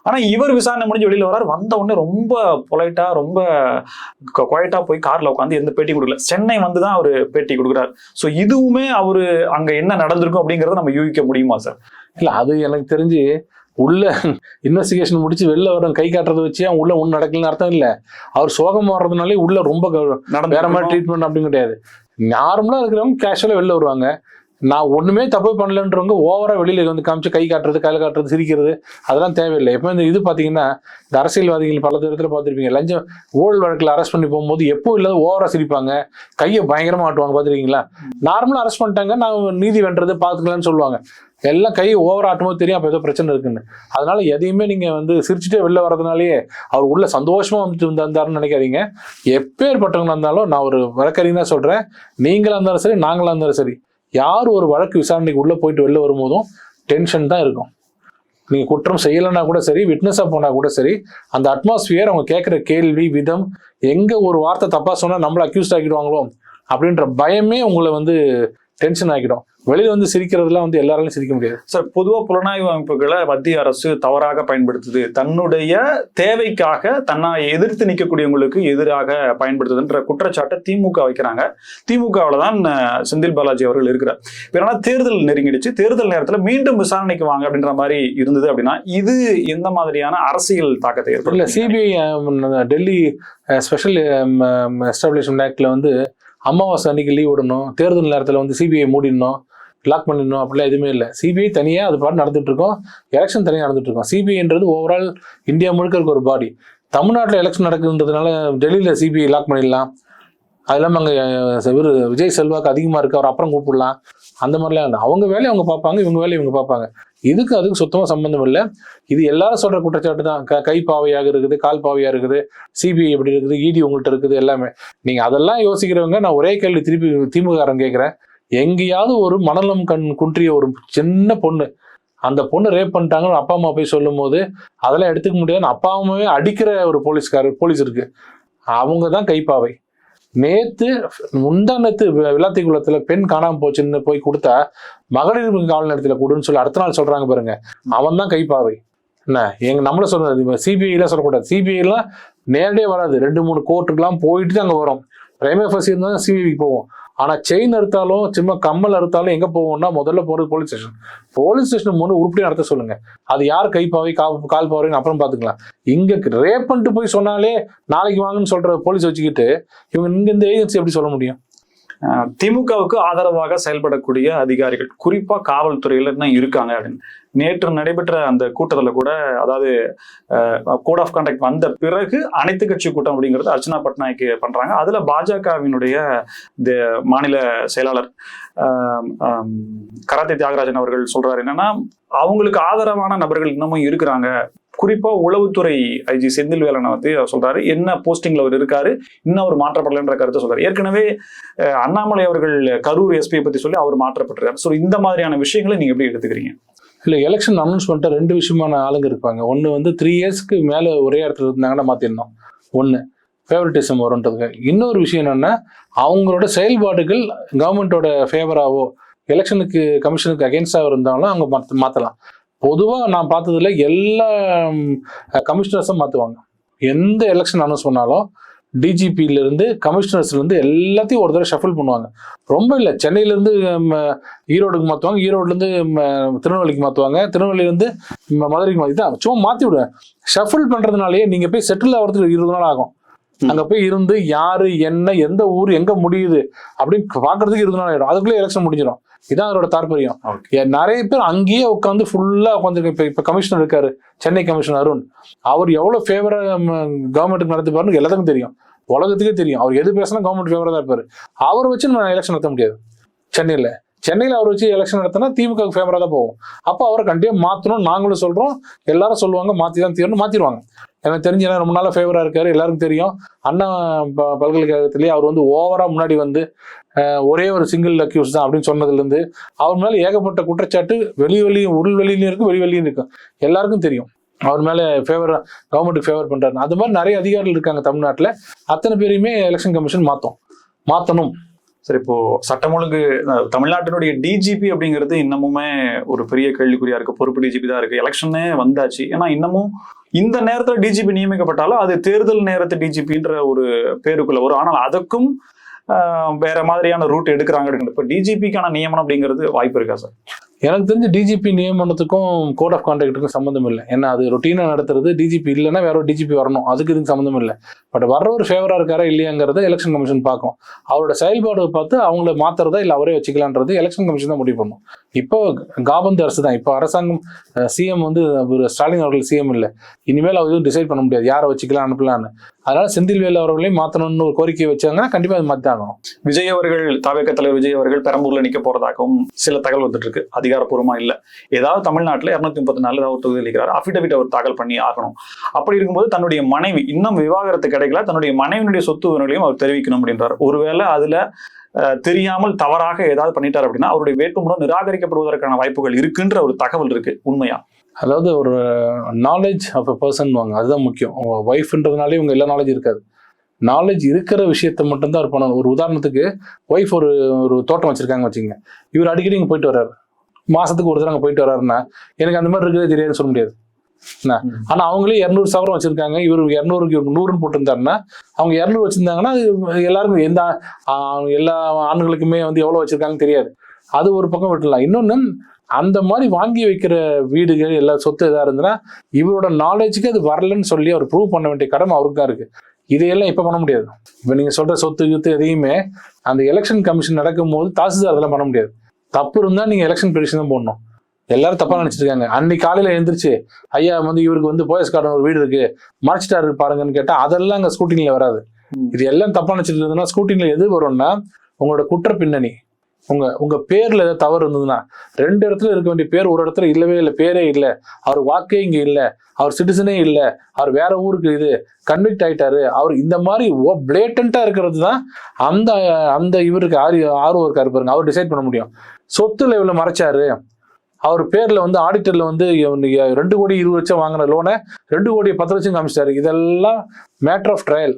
ஆனா இவர் விசாரணை முடிஞ்சு வெளியில வராரு, வந்த உடனே ரொம்ப பொலைட்டா ரொம்ப குவைட்டா போய் கார்ல உட்காந்து எந்த பேட்டி கொடுக்கல. சென்னை வந்துதான் அவரு பேட்டி கொடுக்குறாரு. ஸோ இதுவுமே அவரு அங்க என்ன நடந்திருக்கும் அப்படிங்கறத நம்ம யூகிக்க முடியுமா சார்? இல்ல அது எனக்கு தெரிஞ்சு உள்ள இன்வெஸ்டிகேஷன் முடிச்சு வெளில வர கை காட்டுறதை வச்சு அவங்க உள்ள ஒன்றும் நடக்கலன்னு அர்த்தம் இல்லை. அவர் சோகம் வர்றதுனாலே உள்ள ரொம்ப வேற மாதிரி ட்ரீட்மெண்ட் அப்படின்னு கிடையாது. நார்மலா இருக்கிறவங்க கேஷுவலா வெளில வருவாங்க. நான் ஒண்ணுமே தப்பு பண்ணலன்றவங்க ஓவரா வெளியில காமிச்சு கை காட்டுறது, கையில காட்டுறது, சிரிக்கிறது, அதெல்லாம் தேவையில்லை. எப்போ இது பாத்தீங்கன்னா இந்த அரசியல்வாதிகள் பல இடத்துல பார்த்துருப்பீங்க, லஞ்சம் ஊழல் வழக்கில் அரெஸ்ட் பண்ணி போகும்போது எப்போ இல்லாத ஓவரா சிரிப்பாங்க, கையை பயங்கரமா ஆட்டுவாங்க. பார்த்துருக்கீங்களா? நார்மலா அரெஸ்ட் பண்ணிட்டாங்க, நான் நீதி வென்றது பார்த்துக்கலான்னு சொல்லுவாங்க. எல்லாம் கையை ஓவர் ஆட்டும்போது தெரியும் அப்போ ஏதோ பிரச்சனை இருக்குன்னு. அதனால எதையுமே நீங்க சிரிச்சுட்டே வெளில வர்றதுனாலேயே அவர் உள்ள சந்தோஷமா வந்தாருன்னு நினைக்காதீங்க. எப்பேற்பட்டவங்க இருந்தாலும் நான் ஒரு வழக்கறிஞனா சொல்றேன், நீங்களா இருந்தாலும் சரி நாங்களா இருந்தாலும் சரி, யார் ஒரு வழக்கு விசாரணைக்கு உள்ள போயிட்டு வெளில வரும்போதும் டென்ஷன் தான் இருக்கும். நீங்க குற்றம் செய்யலைன்னா கூட சரி, விட்னஸா போனா கூட சரி, அந்த அட்மாஸ்பியர், அவங்க கேட்கிற கேள்வி விதம், எங்க ஒரு வார்த்தை தப்பா சொன்னா நம்மள அக்யூஸ்ட் ஆக்கிடுவாங்களோ அப்படின்ற பயமே உங்களை டென்ஷன் ஆகிடும். வெளியில சிரிக்கிறதுலாம் எல்லாராலையும் சிரிக்க முடியாது சார். பொதுவா புலனாய்வு அமைப்புகளை மத்திய அரசு தவறாக பயன்படுத்துது, தன்னுடைய தேவைக்காக தன்னை எதிர்த்து நிற்கக்கூடியவங்களுக்கு எதிராக பயன்படுத்துதுன்ற குற்றச்சாட்டை திமுக வைக்கிறாங்க. திமுகவில் தான் செந்தில் பாலாஜி அவர்கள் இருக்கிறார். ஏன்னா தேர்தல் நெருங்கிடுச்சு, தேர்தல் நேரத்தில் மீண்டும் விசாரணைக்கு வாங்க அப்படின்ற மாதிரி இருந்தது அப்படின்னா இது எந்த மாதிரியான அரசியல் தாக்கத்தை ஏற்படும்? இல்ல, சிபிஐ டெல்லி ஸ்பெஷல் எஸ்டாப்ளிஷ்மெண்ட் ஆக்ட்ல அமாவாசை அன்னைக்கு லீவ் விடணும், தேர்தல் நேரத்தில் சிபிஐ மூடிடணும், லாக் பண்ணிடணும், அப்படிலாம் எதுவுமே இல்லை. சிபிஐ தனியாக அது பாட்டு நடந்துட்டு இருக்கோம், எலெக்ஷன் தனியாக நடந்துட்டு இருக்கோம். சிபிஐன்றது ஓவரால் இந்தியா முழுக்க இருக்க ஒரு பாடி. தமிழ்நாட்டில் எலெக்ஷன் நடக்குதுன்றதுனால டெல்லியில் சிபிஐ லாக் பண்ணிடலாம், அது இல்லாமல் அங்கே விஜய் செல்வாக்கு அதிகமாக இருக்கு, அவர் அப்புறம் கூப்பிடலாம், அந்த மாதிரிலாம் இல்லை. அவங்க வேலையை அவங்க பார்ப்பாங்க, இவங்க வேலையை இவங்க பார்ப்பாங்க. அதுக்கு சுத்தமாக சம்பந்தம் இல்லை. இது எல்லாரும் சொல்ற குற்றச்சாட்டு தான். கை பாவையாக இருக்குது, கால் பாவையா இருக்குது, சிபிஐ எப்படி இருக்குது, இடி உங்கள்கிட்ட இருக்குது, எல்லாமே. நீங்க அதெல்லாம் யோசிக்கிறவங்க, நான் ஒரே கேள்வி திருப்பி திமுககாரன் கேட்கிறேன், எங்கேயாவது ஒரு மணலம் குன்றிய ஒரு சின்ன பொண்ணு, அந்த பொண்ணு ரேப் பண்ணிட்டாங்கன்னு அப்பா அம்மா போய் சொல்லும் போது அதெல்லாம் எடுத்துக்க முடியாது. அப்பா அம்மாவே அடிக்கிற ஒரு போலீஸ் இருக்கு, அவங்க தான் கைப்பாவை. நேத்து முந்தானத்து விளாத்திக்குளத்துல பெண் காணாம போச்சுன்னு போய் கொடுத்தா மகளிர் காவல் நிலையத்துல கொடுன்னு சொல்லி அடுத்த நாள் சொல்றாங்க பாருங்க, அவன் தான் கைப்பாவை. என்ன நம்மள சொல்றது, சிபிஐலாம் சொல்லக்கூடாது. சிபிஐலாம் நேரடியே வராது, 2-3 கோர்ட்டுக்கெல்லாம் போயிட்டு தான் அங்க வரும். பிரைமே ஃபர்ஸ்ட் இருந்தா சிபிஐக்கு போவோம். ஆனா செயின் அறுத்தாலும் சும்மா கம்மல் அறுத்தாலும் எங்க போவோம்னா முதல்ல போறது போலீஸ் ஸ்டேஷன். போலீஸ் ஸ்டேஷன் முன்னு உருப்படி நடத்த சொல்லுங்க. அது யார் கைப்பாவை கால் பாவைன்னு அப்புறம் பாத்துக்கலாம். இங்க ரேப் பண்ணிட்டு போய் சொன்னாலே நாளைக்கு வாங்கன்னு சொல்ற போலீஸ் வச்சுக்கிட்டு இவங்க இங்க இந்த ஏஜென்சி எப்படி சொல்ல முடியும்? திமுகவுக்கு ஆதரவாக செயல்படக்கூடிய அதிகாரிகள் குறிப்பா காவல்துறையில தான் இருக்காங்க அப்படின்னு நேற்று நடைபெற்ற அந்த கூட்டத்துல கூட, அதாவது கோட் ஆஃப் கண்டக்ட் வந்த பிறகு அனைத்து கட்சி கூட்டம் அப்படிங்கிறது அர்ச்சனா பட்நாயக் பண்றாங்க. அதுல பாஜகவினுடைய மாநில செயலாளர் கராத்தே தியாகராஜன் அவர்கள் சொல்றாரு என்னன்னா, அவங்களுக்கு ஆதரவான நபர்கள் இன்னமும் இருக்கிறாங்க. குறிப்பா உளவுத்துறை ஐஜி செந்தில்வேலனை வந்து சொல்றாரு, என்ன போஸ்டிங்ல அவர் இருக்காரு, இன்னும் அவர் மாற்றப்படலைன்ற கருத்தை சொல்றாரு. ஏற்கனவே அண்ணாமலை அவர்கள் கரூர் எஸ்பியை பத்தி சொல்லி அவர் மாற்றப்பட்டிருக்காரு. ஸோ இந்த மாதிரியான விஷயங்களை நீங்க எப்படி எடுத்துக்கிறீங்க? இல்லை, எலெக்ஷன் அனௌன்ஸ்மெண்ட்டை 2 விஷயமான ஆளுங்க இருப்பாங்க. ஒன்று வந்து 3 இயர்ஸ்க்கு மேலே ஒரே இடத்துல இருந்தாங்கன்னா மாற்றிடணும், ஒன்று ஃபேவரட்டிசம் வரும்ன்றதுக்கு. இன்னொரு விஷயம் என்னென்னா, அவங்களோட செயல்பாடுகள் கவர்மெண்ட்டோட ஃபேவராகவோ எலெக்ஷனுக்கு கமிஷனுக்கு அகேன்ஸ்டாக இருந்தாலும் அவங்க மாற்றலாம். பொதுவாக நான் பார்த்ததுல எல்லா கமிஷனர்ஸும் மாற்றுவாங்க. எந்த எலெக்ஷன் அனௌன்ஸ் பண்ணாலும் டிஜிபியிலேருந்து கமிஷனர்ஸ்லேருந்து எல்லாத்தையும் ஒரு தடவை ஷஃபில் பண்ணுவாங்க. ரொம்ப இல்லை, சென்னையிலேருந்து ஈரோடுக்கு மாற்றுவாங்க, ஈரோடுலேருந்து திருநெல்வேலிக்கு மாற்றுவாங்க, திருநெல்வேலியிலேருந்து மதுரைக்கு மாற்றி சும்மா மாற்றி விடுவேன். ஷஃபில் பண்ணுறதுனாலேயே நீங்கள் போய் செட்டில் ஆகிறதுக்கு 20 நாள் ஆகும். அங்கே போய் இருந்து யாரு என்ன எந்த ஊர் எங்கே முடியுது அப்படின்னு பார்க்கறதுக்கு 20 நாள் ஆகிடும். அதுக்குள்ளே எலெக்ஷன் முடிஞ்சிடும். இதான் அதோட தாற்பயம். நிறைய பேர் அங்கேயே உட்காந்து ஃபுல்லாக உட்காந்துருக்கு. இப்போ கமிஷனர் இருக்காரு, சென்னை கமிஷனர் அருண், அவர் எவ்வளோ ஃபேவரா கவர்மெண்ட்டுக்கு நடத்திப்பாருன்னு எல்லாத்துக்கும் தெரியும், உலகத்துக்கே தெரியும். அவர் எது பேசினா கவர்மெண்ட் ஃபேவரா தான் இருப்பாரு. அவரை வச்சு நம்ம எலெக்ஷன் நடத்த முடியாது. சென்னையில் அவர் வச்சு எலெக்ஷன் நடத்தினா திமுக ஃபேவரா தான் போகும். அப்போ அவரை கண்டிப்பாக மாற்றணும். நாங்களும் சொல்றோம், எல்லாரும் சொல்லுவாங்க மாற்றி தான் தீரணும், மாற்றிடுவாங்க. எனக்கு தெரிஞ்சு ஏன்னா ரொம்ப நாளாக ஃபேவரா இருக்காரு, எல்லாருக்கும் தெரியும். அண்ணா பல்கலைக்கழகத்திலேயே அவர் வந்து ஓவரா முன்னாடி வந்து ஒரே ஒரு சிங்கிள் அக்யூஸ் தான் அப்படின்னு சொன்னதுலேருந்து அவர் மேலே ஏகப்பட்ட குற்றச்சாட்டு உள்வெளியிலும் இருக்கு, வெளிவெளியும் இருக்கு. எல்லாருக்கும் தெரியும் அவர் மேலே கவர்மெண்ட்டுக்கு ஃபேவர் பண்றாரு. அது மாதிரி நிறைய அதிகாரிகள் இருக்காங்க தமிழ்நாட்டில். அத்தனை பேரையுமே எலெக்ஷன் கமிஷன் மாற்றணும். சரி, இப்போ சட்டம் ஒழுங்கு தமிழ்நாட்டினுடைய டிஜிபி அப்படிங்கிறது இன்னமுமே ஒரு பெரிய கேள்விக்குறியா இருக்கு. பொறுப்பு டிஜிபி தான் இருக்கு. எலெக்ஷனே வந்தாச்சு. ஏன்னா இன்னமும் இந்த நேரத்துல டிஜிபி நியமிக்கப்பட்டாலும் அது தேர்தல் நேரத்து டிஜிபின்ற ஒரு பேருக்குள்ள வரும். ஆனால் அதுக்கும் வேற மாதிரியான ரூட் எடுக்கிறாங்க. இப்போ டிஜிபிக்கான நியமனம் அப்படிங்கிறது வாய்ப்பு இருக்கா சார்? எனக்கு தெரிஞ்சு டிஜிபி நியமனத்துக்கும் கோட் ஆஃப் கான்டாக்டுக்கும் சம்மந்தம் இல்லை. ஏன்னா அது ரொட்டீனா நடத்துறது. டிஜிபி இல்லைன்னா வேற ஒரு டிஜிபி வரணும், அதுக்கு இதுக்கு சம்மந்தம் இல்லை. பட் வர்றவர் ஃபேவரா இருக்காரா இல்லையாங்கிறத எலெக்ஷன் கமிஷன் பார்க்கும். அவரோட செயல்பாடு பார்த்து அவங்கள மாத்துறதா இல்லை அவரே வச்சுக்கலான்றது எலெக்ஷன் கமிஷன் தான் முடிவு பண்ணும். இப்போ காபந்து அரசு தான், இப்போ அரசாங்கம் சிஎம் வந்து ஸ்டாலின் அவர்கள் சிஎம் இல்லை. இனிமேல் அவர் எதுவும் டிசைட் பண்ண முடியாது யாரை வச்சுக்கலாம் அனுப்பலான்னு. அதனால செந்தில்வேலு அவர்களையும் மாற்றணும்னு ஒரு கோரிக்கை வச்சாங்கன்னா கண்டிப்பா அது மாத்தாகணும். விஜய் அவர்கள், தவிக தலைவர் விஜய் அவர்கள் பெரம்பூர்ல நிக்க போறதாகவும் சில தகவல் வந்துட்டு இருக்கு. அதிகாரப்பூர்வமா இல்ல. ஏதாவது தமிழ்நாட்டில் 234 ஏதாவது ஒரு தொகுதி அளிக்கிறார், அபிடவிட் அவர் தாக்கல் பண்ணி ஆகணும். அப்படி இருக்கும்போது தன்னுடைய மனைவி இன்னும் விவாகரத்து கிடைக்கல, தன்னுடைய மனைவியினுடைய சொத்து விவரங்களையும் அவர் தெரிவிக்கணும் அப்படின்றார். ஒருவேளை அதுல தெரியாமல் தவறாக ஏதாவது பண்ணிட்டார் அப்படின்னா அவருடைய வேட்புமனு நிராகரிக்கப்படுவதற்கான வாய்ப்புகள் இருக்குன்ற ஒரு தகவல் இருக்கு. உண்மையா? அதாவது ஒரு நாலேஜ் ஆஃப் அ பர்சன் வாங்க, அதுதான் முக்கியம். ஒய்ஃப்ன்றதுனாலே இவங்க எல்லா நாலேஜ் இருக்காது. நாலேஜ் இருக்கிற விஷயத்த மட்டும்தான் அவர் பண்ணணும். ஒரு உதாரணத்துக்கு ஒய்ஃப் ஒரு தோட்டம் வச்சிருக்காங்க வச்சுங்க, இவர் அடிக்கடி இங்கே போயிட்டு வர்றாரு, மாசத்துக்கு ஒரு தடவை அங்கே போயிட்டு வர்றாருன்னா எனக்கு அந்த மாதிரி இருக்கிறதே தெரியாதுன்னு சொல்ல முடியாது. ஆனா அவங்களே 200 சவரம் வச்சிருக்காங்க, இவர் 200க்கு 100ன்னு போட்டிருந்தாருன்னா அவங்க 200 வச்சிருந்தாங்கன்னா எல்லாருக்கும் எல்லா ஆண்களுக்குமே வந்து எவ்வளவு வச்சிருக்காங்கன்னு தெரியாது. அது ஒரு பக்கம் விட்டுலாம். இன்னொன்னு, அந்த மாதிரி வாங்கி வைக்கிற வீடுகள் எல்லா சொத்து எதா இருந்ததுன்னா இவரோட நாலேஜுக்கு அது வரலன்னு சொல்லி அவர் ப்ரூவ் பண்ண வேண்டிய கடமை அவருக்கு தான் இருக்கு. இதையெல்லாம் இப்ப பண்ண முடியாது. இப்ப நீங்க சொல்ற சொத்து எதையுமே அந்த எலெக்ஷன் கமிஷன் நடக்கும் போது தாசில்தார் அதெல்லாம் பண்ண முடியாது. தப்பு இருந்தா நீங்க எலெக்ஷன் பெட்டிஷன் தான் போடணும். எல்லாரும் தப்பா நினைச்சிருக்காங்க. அன்னைக்கு காலையில எழுந்திரிச்சு ஐயா வந்து இவருக்கு வந்து போயஸ் கார்டன் ஒரு வீடு இருக்கு மறைச்சிட்டாரு பாருங்கன்னு கேட்டா அதெல்லாம் அங்க ஸ்கூட்டிங்ல வராது. இது எல்லாம் தப்பா நினைச்சிட்டு இருந்ததுன்னா ஸ்கூட்டிங்ல எது வரும்னா உங்களோட குற்ற பின்னணி, உங்க பேர்ல ஏதாவது தவறு இருந்ததுன்னா 2 இடத்துல இருக்க வேண்டிய பேர் ஒரு இடத்துல இல்லவே இல்லை, பேரே இல்லை, அவர் வாக்கே இங்க இல்லை, அவர் சிட்டிசனே இல்லை, அவர் வேற ஊருக்கு இது கன்விக்ட் ஆயிட்டாரு, அவர் இந்த மாதிரி பிளேட்டண்டா இருக்கிறது தான் அந்த இவருக்கு ஆர்வம் இருக்காரு பாருங்க, அவர் டிசைட் பண்ண முடியும். சொத்துல இவ்வளவு மறைச்சாரு, அவர் பேர்ல வந்து ஆடிட்டர்ல வந்து 2,20,00,000 வாங்கின லோனை 2,10,00,000 காமிச்சிட்டாரு. இதெல்லாம் மேட்டர் ஆஃப் ட்ரையல்.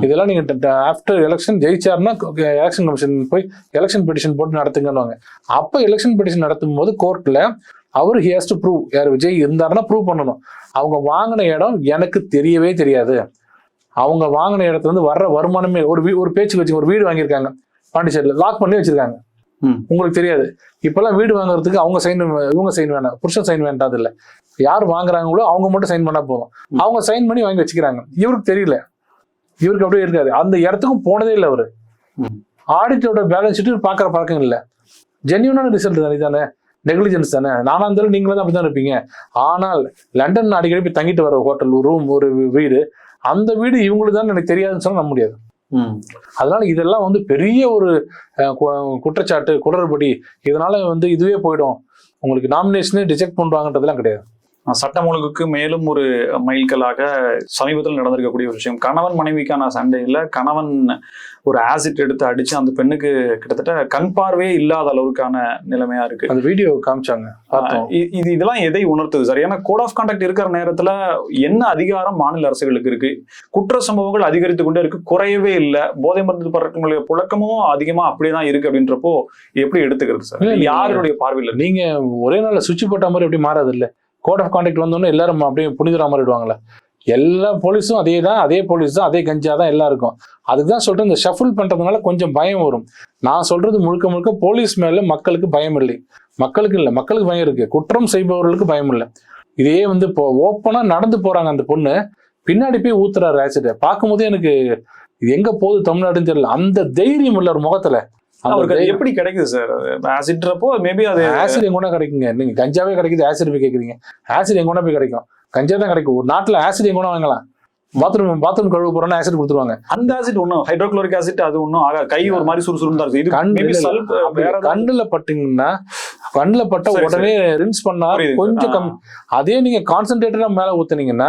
இதெல்லாம் நீங்க ஆஃப்டர் எலெக்ஷன் ஜெயிச்சாருன்னா எலெக்ஷன் கமிஷன் போய் எலெக்ஷன் பெட்டிஷன் போட்டு நடத்துங்கன்னு. அப்ப எலெக்ஷன் பெட்டிஷன் நடத்தும் போது கோர்ட்ல அவர் ஹி ஹேஸ் டு ப்ரூவ், யார் விஜய் இருந்தாருன்னா ப்ரூவ் பண்ணணும். அவங்க வாங்கின இடம் எனக்கு தெரியவே தெரியாது, அவங்க வாங்கின இடத்துல இருந்து வர்ற வருமானமே ஒரு பேச்சுக்கு வச்சு ஒரு வீடு வாங்கியிருக்காங்க பாண்டிச்சேரியில, லாக் பண்ணி வச்சிருக்காங்க, உங்களுக்கு தெரியாது. இப்பெல்லாம் வீடு வாங்குறதுக்கு அவங்க சைன், இவங்க சைன் வேணாம், புருஷன் சைன் வேண்டாம், இல்ல யார் வாங்குறாங்களோ அவங்க மட்டும் சைன் பண்ணா போதும், அவங்க சைன் பண்ணி வாங்கி வச்சுக்கிறாங்க. இவருக்கு தெரியல, இவருக்கு அப்படியே இருக்காது, அந்த இடத்துக்கும் போனதே இல்லை அவரு. ஆடிட்டோட பேலன்ஸ் ஷீட் பாக்குற பழக்கம் இல்லை, ஜென்யூனான ரிசல்ட் தானே, தானே நெக்லிஜென்ஸ் தானே. நானா இருந்தாலும் நீங்களும் தான் அப்படிதான் இருப்பீங்க. ஆனால் லண்டன் அடிக்கடி போய் தங்கிட்டு வர ஹோட்டல் ரூம், ஒரு வீடு, அந்த வீடு இவங்களுக்கு தான் எனக்கு தெரியாதுன்னு சொன்னா நம்ப முடியாது. அதனால இதெல்லாம் வந்து பெரிய ஒரு குற்றச்சாட்டு, குளறுபடி, இதனால வந்து இதுவே போயிடும், உங்களுக்கு நாமினேஷனே ரிஜெக்ட் பண்ணுவாங்கன்றதுலாம் கிடையாது. சட்டம் ஒழுங்குக்கு மேலும் ஒரு மைல்கல்லாக சமீபத்தில் நடந்திருக்கக்கூடிய ஒரு விஷயம், கணவன் மனைவிக்கான சண்டையில் கணவன் ஒரு ஆசிட் எடுத்து அடிச்சு அந்த பெண்ணுக்கு கிட்டத்தட்ட கண் பார்வையே இல்லாத அளவுக்கான நிலைமையா இருக்கு. அந்த வீடியோ காமிச்சாங்க. இதெல்லாம் எதை உணர்த்துது சார்? ஏன்னா கோட் ஆஃப் கான்டாக்ட் இருக்கிற நேரத்துல என்ன அதிகாரம் மாநில அரசுகளுக்கு இருக்கு? குற்ற சம்பவங்கள் அதிகரித்து கொண்டே இருக்கு, குறையவே இல்லை. போதை மருந்து பழக்கங்களுடைய புழக்கமும் அதிகமா அப்படியேதான் இருக்கு. அப்படின்றப்போ எப்படி எடுத்துக்கிறது சார்? யாருடைய பார்வையில் நீங்க ஒரே நாள் சுவிட்ச் போட்ட மாதிரி எப்படி மாறாது இல்லை? கோட் ஆஃப் கான்டாக்ட் வந்தோடனே எல்லாரும் அப்படியே புனிதரா மாறிடுவாங்களே. எல்லா போலீஸும் அதே தான், அதே போலீஸ் தான், அதே கஞ்சா தான் எல்லாம் இருக்கும். அதுதான் சொல்றேன், இந்த ஷஃபிள் பண்றதுனால கொஞ்சம் பயம் வரும். நான் சொல்றது முழுக்க முழுக்க போலீஸ் மேல மக்களுக்கு பயம் இல்லை, மக்களுக்கு இல்லை, மக்களுக்கு பயம் இருக்கு, குற்றம் செய்பவர்களுக்கு பயம் இல்லை. இதே வந்து இப்போ ஓப்பனா நடந்து போறாங்க, அந்த பொண்ணு பின்னாடி போய் ஊத்துறாரு ஆசிட், பார்க்கும்போது எனக்கு இது எங்க போகுது தமிழ்நாடுன்னு தெரியல. அந்த தைரியம் இல்லை ஒரு முகத்துல. எப்படி கிடைக்குது சார் ஆசிட்றப்போ? மேபி அது ஆசிட் எங்க கிடைக்குங்க, நீங்க கஞ்சாவே கிடைக்குது, ஆசிட் போய் கேக்குறீங்க, ஆசிட் எங்க போய் கிடைக்கும்? கஞ்சா தான் கிடைக்கும். ஒரு நாட்டுல ஆசிட் எங்க வாங்கலாம்? பாத்ரூம் கழுவு போறோம்னா ஆசிட் கொடுத்துருவாங்க. அந்த ஆசிட் ஒன்றும் ஹைட்ரோக்ளோரிக் ஆசிட் அது ஒன்றும் ஆக, கை ஒரு மாதிரி சுறுசுறுன்னு தான் இருக்கு. கண்ணுல பட்டீங்கன்னா, கண்ணுல பட்ட உடனே ரின்ஸ் பண்ணா கொஞ்சம் கம்மி. அதே நீங்க கான்சென்ட்ரேட்டடா மேல ஊத்துனீங்கன்னா,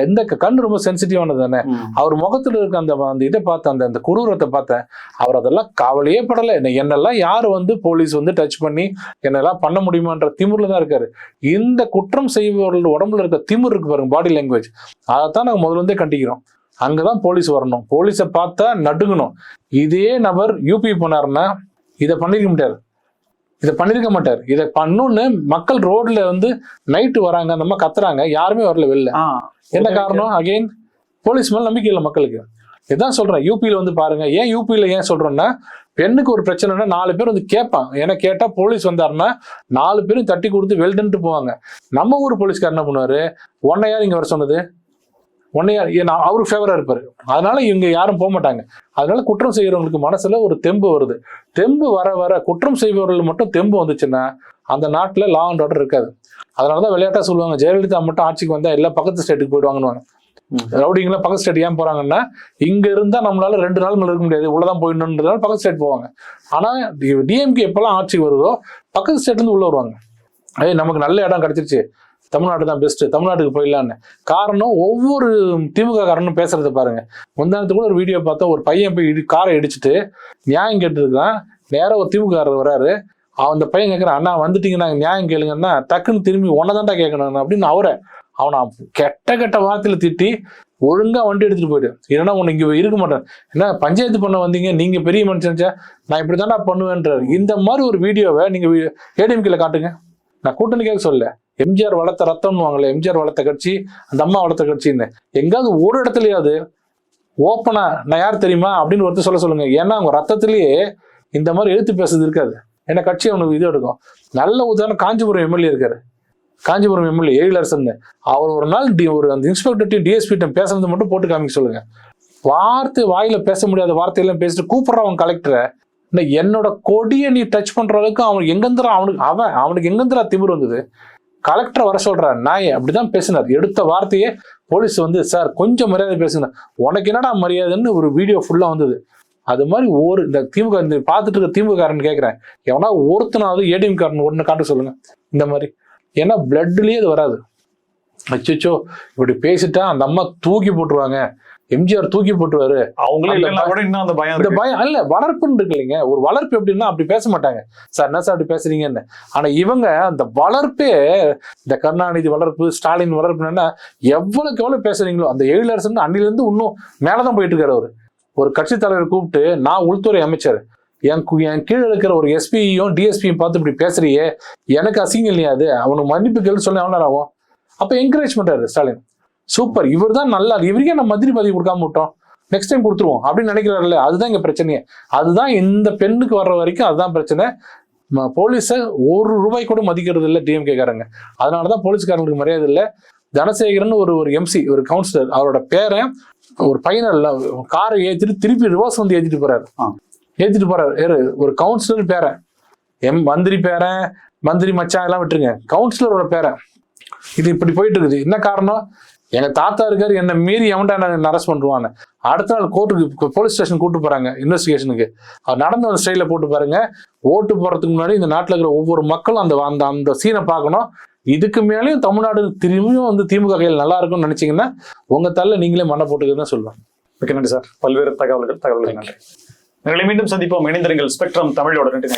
எந்த கண்ணு ரொம்ப சென்சிட்டிவானது தானே. அவர் முகத்துல இருக்க அந்த இதை பார்த்த அந்த குரூரத்தை பார்த்தேன், அவர் அதெல்லாம் கவலையே படலை. என்னெல்லாம் யாரு வந்து போலீஸ் வந்து டச் பண்ணி என்னெல்லாம் பண்ண முடியுமான்ற திமிர்ல தான் இருக்காரு. இந்த குற்றம் செய்பவர்கள் உடம்புல இருக்க திமிர் இருக்கு பாருங்க, பாடி லாங்குவேஜ், அதைத்தான் நாங்க முதல்ல இருந்தே கண்டிக்கிறோம். அங்கதான் போலீஸ் வரணும், போலீஸை பார்த்தா நடுங்கணும். இதே நபர் யூபி போனாருன்னா இதை பண்ணிருக்க மாட்டாரு, இதை பண்ணிருக்க மாட்டார். இதை பண்ணணும்னு மக்கள் ரோட்ல வந்து நைட்டு வராங்க, அந்த மாதிரி கத்துறாங்க, யாருமே வரல வெளில. என்ன காரணம்? அகெயின் போலீஸ் மேல நம்பிக்கை இல்லை மக்களுக்கு. இதான் சொல்றேன், யூபியில வந்து பாருங்க. ஏன் யூபியில ஏன் சொல்றேன்னா, பெண்ணுக்கு ஒரு பிரச்சனைனா 4 பேர் வந்து கேட்பான். ஏன்னா கேட்டா போலீஸ் வந்தாருன்னா 4 பேரும் தட்டி கொடுத்து வெல்டன்ட்டு போவாங்க. நம்ம ஊர் போலீஸ்கார் என்ன பண்ணுவாரு, உன்னை யார் இங்க வர சொன்னது, உன்னை யார், அவருக்கு ஃபேவரா இருப்பாரு. அதனால இவங்க யாரும் போக மாட்டாங்க. அதனால குற்றம் செய்யறவங்களுக்கு மனசுல ஒரு தெம்பு வருது. தெம்பு வர வர குற்றம் செய்பவர்கள் மட்டும் தெம்பு வந்துச்சுன்னா அந்த நாட்டுல லா அண்ட் ஆர்டர் இருக்காது. அதனாலதான் விளையாட்டா சொல்லுவாங்க, ஜெயலலிதா மட்டும் ஆட்சிக்கு வந்தா எல்லாம் பக்கத்து ஸ்டேட்டுக்கு போயிடுவாங்கன்னு. ரவுடிங்கெல்லாம் பக்கத்து ஸ்டேட் ஏன் போறாங்கன்னா, இங்க இருந்தா நம்மளால 2 நாள் மேல இருக்க முடியாது, உள்ளதான் போயிடணுன்றதுனால பக்கத்து ஸ்டேட் போவாங்க. ஆனா டிஎம்கே எப்பெல்லாம் ஆட்சிக்கு வருதோ பக்கத்து ஸ்டேட்ல இருந்து உள்ள வருவாங்க. நமக்கு நல்ல இடம் கிடைச்சிருச்சு, தமிழ்நாடு தான் பெஸ்ட், தமிழ்நாட்டுக்கு போயிடலான்னு. காரணம், ஒவ்வொரு திமுக காரனும் பேசுறத பாருங்க. முந்தானத்து கூட ஒரு வீடியோ பார்த்தா, ஒரு பையன் போய் காரை இடிச்சுட்டு நியாயம் கேட்டுருக்கான். நேரம் ஒரு திமுக வர்றாரு, அந்த பையன் கேட்கறான், அண்ணா வந்துட்டீங்கன்னா நியாயம் கேளுங்கன்னா, டக்குன்னு திரும்பி ஒன்னதான்டா கேட்கணும் அப்படின்னு அவனை கெட்ட வார்த்தையில திட்டி ஒழுங்கா வண்டி எடுத்துட்டு போயிடு. இல்லைன்னா உன்னை இங்க இருக்க மாட்டேன், என்ன பஞ்சாயத்து பண்ண வந்தீங்க, நீங்க பெரிய மனுஷன், நான் இப்படிதான்டா பண்ணுவேன்றாரு. இந்த மாதிரி ஒரு வீடியோவை நீங்க ஏடிஎம்கேல காட்டுங்க. நான் கூட்டணி கேட்க சொல்ல, எம்ஜிஆர் வளர்த்த ரத்தம்னு வாங்கல, எம்ஜிஆர் வளர்த்த கட்சி, அந்த அம்மா வளர்த்த கட்சின்னு எங்காவது ஒரு இடத்துலயாவது ஓப்பனா நான் யார் தெரியுமா அப்படின்னு ஒருத்தர் சொல்லுங்க. ஏன்னா அவங்க ரத்தத்திலேயே இந்த மாதிரி எழுத்து பேசுறது இருக்காது. ஏன்னா கட்சி அவனுக்கு இது எடுக்கும். நல்ல உதாரணம் காஞ்சிபுரம் எம்எல்ஏ இருக்காரு, காஞ்சிபுரம் எம்எல்ஏ எழிலரசன். அவர் ஒரு நாள் ஒரு அந்த இன்ஸ்பெக்டர் டிஎஸ்பி பேசுறது மட்டும் போட்டு காமிக்க சொல்லுங்க. வார்த்தை வாயில பேச முடியாத வார்த்தையெல்லாம் பேசிட்டு கூப்பிடுறான் அவன் கலெக்டரை, என்னோட கொடியை நீ டச் பண்ற அளவுக்கு அவனுக்கு எங்கந்திரா, அவனுக்கு எங்கந்திரா திமிர் வந்தது. கலெக்டர் வர சொல்றாரு, நாயே அப்படிதான் பேசினார். எடுத்த வார்த்தையே போலீஸ் வந்து, சார் கொஞ்சம் மரியாதை பேசுங்க, உனக்கு என்னடா மரியாதைன்னு ஒரு வீடியோ ஃபுல்லா வந்தது. அது மாதிரி இந்த திமுக இந்த பார்த்துட்டு இருக்க திமுக காரன் கேட்கிறேன், எவனா ஒருத்தனாவது ஏடிஎம் காரன் ஒன்னு காட்ட சொல்லுங்க இந்த மாதிரி. ஏன்னா பிளட்லயே அது வராது. அச்சோ இப்படி பேசிட்டா அந்த அம்மா தூக்கி போட்டுருவாங்க, எம்ஜிஆர் தூக்கி போட்டுருவாரு. அவங்களே இல்லைன்னா கூட இன்னும் அந்த பயம் இந்த இருக்கு. பயம் இல்ல, வளர்ப்புன்னு இருக்கு இல்லைங்க. ஒரு வளர்ப்பு எப்படின்னா அப்படி பேச மாட்டாங்க. சார் என்ன சார் அப்படி பேசுறீங்கன்னு. ஆனா இவங்க அந்த வளர்ப்பே, இந்த கருணாநிதி வளர்ப்பு, ஸ்டாலின் வளர்ப்புன்னா எவ்வளவுக்கு எவ்வளவு பேசுறீங்களோ அந்த எழிலரசன் அன்னில இருந்து இன்னும் மேலதான் போயிட்டு இருக்காரு. அவரு ஒரு கட்சி தலைவர் கூப்பிட்டு, நான் உள்துறை அமைச்சர், என் கீழே இருக்கிற ஒரு எஸ்பியும் டிஎஸ்பியும் பார்த்து இப்படி பேசுறியே, எனக்கு அசிங்கம் இல்லையா அது, அவனுக்கு மன்னிப்பு கேள்வி சொல்ல எவ்வளோ நேரம் ஆகும். அப்ப என்கரேஜ் பண்றாரு ஸ்டாலின். சூப்பர், இவர் தான் நல்லா, இவருக்கே நம்ம மந்திரி பதவி கொடுக்காம விட்டோம், நெக்ஸ்ட் டைம் கொடுத்துருவோம் அப்படின்னு நினைக்கிறாருல்ல. அதுதான் இங்க பிரச்சனையே. அதுதான் இந்த பெண்ணுக்கு வர்ற வரைக்கும் அதுதான் பிரச்சனை. போலீஸை ₹1 கூட மதிக்கிறது இல்லை டிஎம்கே காரங்க. அதனாலதான் போலீஸ்காரங்களுக்கு மரியாதை இல்லை. தனசேகரன் ஒரு எம்சி, ஒரு கவுன்சிலர், அவரோட பேரை ஒரு பையனை காரை ஏற்றிட்டு திருப்பி ரிவர்ஸ் வந்து ஏற்றிட்டு போறாரு. ஒரு கவுன்சிலர் பேரை, மந்திரி பேரை, மந்திரி மச்சான் எல்லாம் விட்டுருங்க, கவுன்சிலரோட பேரை. இது இப்படி போயிட்டு இருக்குது. என்ன காரணம்? எங்க தாத்தா இருக்காரு, என்ன மீறி எவன்டா அரெஸ்ட் பண்ணுவான்னு. அடுத்த நாள் கோர்ட்டுக்கு, போலீஸ் ஸ்டேஷன் கூட்டு போறாங்க இன்வெஸ்டிகேஷனுக்கு. அவர் நடந்த அந்த ஸ்டைல போட்டு பாருங்க. ஓட்டு போறதுக்கு முன்னாடி இந்த நாட்டுல இருக்கிற ஒவ்வொரு மக்களும் அந்த சீனை பார்க்கணும். இதுக்கு மேலேயும் தமிழ்நாடு திரும்பியும் வந்து திமுக கையில் நல்லா இருக்கும்னு நினைச்சீங்கன்னா உங்க தள்ள நீங்களே மண்ணை போட்டுக்கிறதுன்னு சொல்லுவேன். ஓகே, நன்றி சார். பல்வேறு தகவல்கள் நன்றி. மீண்டும் சந்திப்போம். இணைந்திருங்கள் ஸ்பெக்ட்ரம் தமிழோட. நன்றி.